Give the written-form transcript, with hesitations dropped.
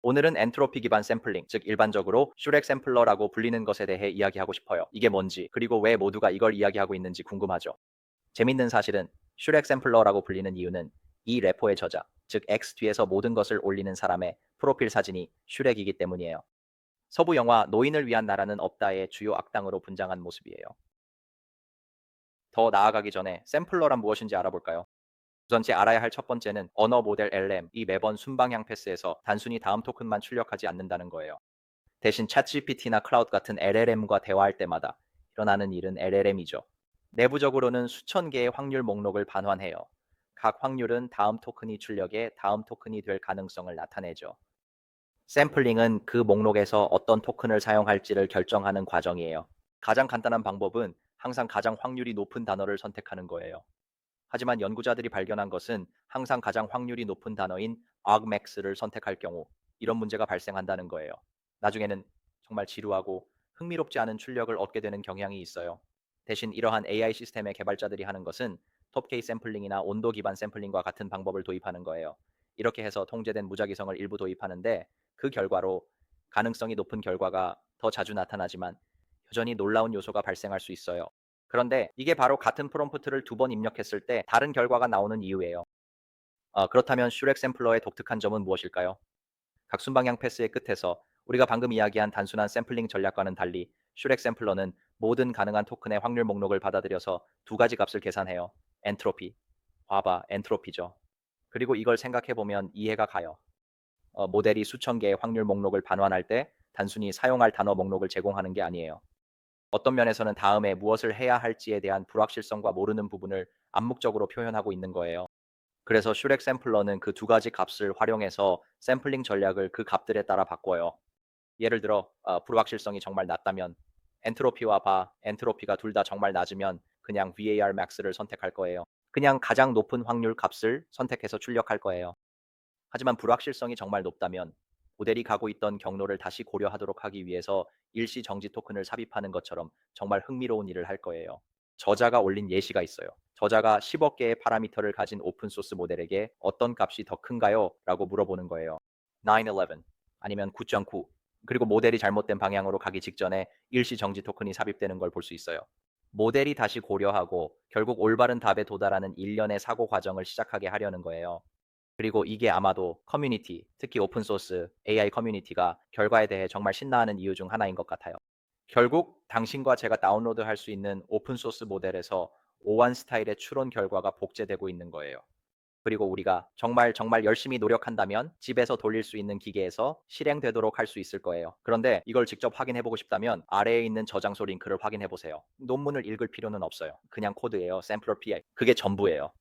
오늘은 엔트로피 기반 샘플링, 즉 일반적으로 슈렉 샘플러라고 불리는 것에 대해 이야기하고 싶어요. 이게 뭔지, 그리고 왜 모두가 이걸 이야기하고 있는지 궁금하죠. 재밌는 사실은 슈렉 샘플러라고 불리는 이유는 이 레포의 저자, 즉 X 뒤에서 모든 것을 올리는 사람의 프로필 사진이 슈렉이기 때문이에요. 서부 영화 노인을 위한 나라는 없다의 주요 악당으로 분장한 모습이에요. 더 나아가기 전에 샘플러란 무엇인지 알아볼까요? 우선 제 알아야 할 첫 번째는 언어 모델 LM이 매번 순방향 패스에서 단순히 다음 토큰만 출력하지 않는다는 거예요. 대신 챗GPT나 클라우드 같은 LLM과 대화할 때마다 일어나는 일은 LLM이죠. 내부적으로는 수천 개의 확률 목록을 반환해요. 각 확률은 다음 토큰이 출력의 다음 토큰이 될 가능성을 나타내죠. 샘플링은 그 목록에서 어떤 토큰을 사용할지를 결정하는 과정이에요. 가장 간단한 방법은 항상 가장 확률이 높은 단어를 선택하는 거예요. 하지만 연구자들이 발견한 것은 항상 가장 확률이 높은 단어인 argmax를 선택할 경우 이런 문제가 발생한다는 거예요. 나중에는 정말 지루하고 흥미롭지 않은 출력을 얻게 되는 경향이 있어요. 대신 이러한 AI 시스템의 개발자들이 하는 것은 톱-K 샘플링이나 온도 기반 샘플링과 같은 방법을 도입하는 거예요. 이렇게 해서 통제된 무작위성을 일부 도입하는데 그 결과로 가능성이 높은 결과가 더 자주 나타나지만 여전히 놀라운 요소가 발생할 수 있어요. 그런데 이게 바로 같은 프롬프트를 두 번 입력했을 때 다른 결과가 나오는 이유예요. 그렇다면 슈렉 샘플러의 독특한 점은 무엇일까요? 각순방향 패스의 끝에서 우리가 방금 이야기한 단순한 샘플링 전략과는 달리 슈렉 샘플러는 모든 가능한 토큰의 확률 목록을 받아들여서 두 가지 값을 계산해요. 엔트로피, 봐봐, 엔트로피죠. 그리고 이걸 생각해보면 이해가 가요. 모델이 수천 개의 확률 목록을 반환할 때 단순히 사용할 단어 목록을 제공하는 게 아니에요. 어떤 면에서는 다음에 무엇을 해야 할지에 대한 불확실성과 모르는 부분을 암묵적으로 표현하고 있는 거예요. 그래서 슈렉 샘플러는 그 두 가지 값을 활용해서 샘플링 전략을 그 값들에 따라 바꿔요. 예를 들어 불확실성이 정말 낮다면 엔트로피와 바, 엔트로피가 둘 다 정말 낮으면 그냥 VAR max를 선택할 거예요. 그냥 가장 높은 확률 값을 선택해서 출력할 거예요. 하지만 불확실성이 정말 높다면 모델이 가고 있던 경로를 다시 고려하도록 하기 위해서 일시 정지 토큰을 삽입하는 것처럼 정말 흥미로운 일을 할 거예요. 저자가 올린 예시가 있어요. 저자가 10억 개의 파라미터를 가진 오픈소스 모델에게 어떤 값이 더 큰가요? 라고 물어보는 거예요. 9-11 아니면 9.9 그리고 모델이 잘못된 방향으로 가기 직전에 일시 정지 토큰이 삽입되는 걸 볼 수 있어요. 모델이 다시 고려하고 결국 올바른 답에 도달하는 일련의 사고 과정을 시작하게 하려는 거예요. 그리고 이게 아마도 커뮤니티, 특히 오픈소스 AI 커뮤니티가 결과에 대해 정말 신나하는 이유 중 하나인 것 같아요. 결국 당신과 제가 다운로드할 수 있는 오픈소스 모델에서 오한 스타일의 추론 결과가 복제되고 있는 거예요. 그리고 우리가 정말 정말 열심히 노력한다면 집에서 돌릴 수 있는 기계에서 실행되도록 할 수 있을 거예요. 그런데 이걸 직접 확인해 보고 싶다면 아래에 있는 저장소 링크를 확인해 보세요. 논문을 읽을 필요는 없어요. 그냥 코드예요. 샘플러 PI. 그게 전부예요.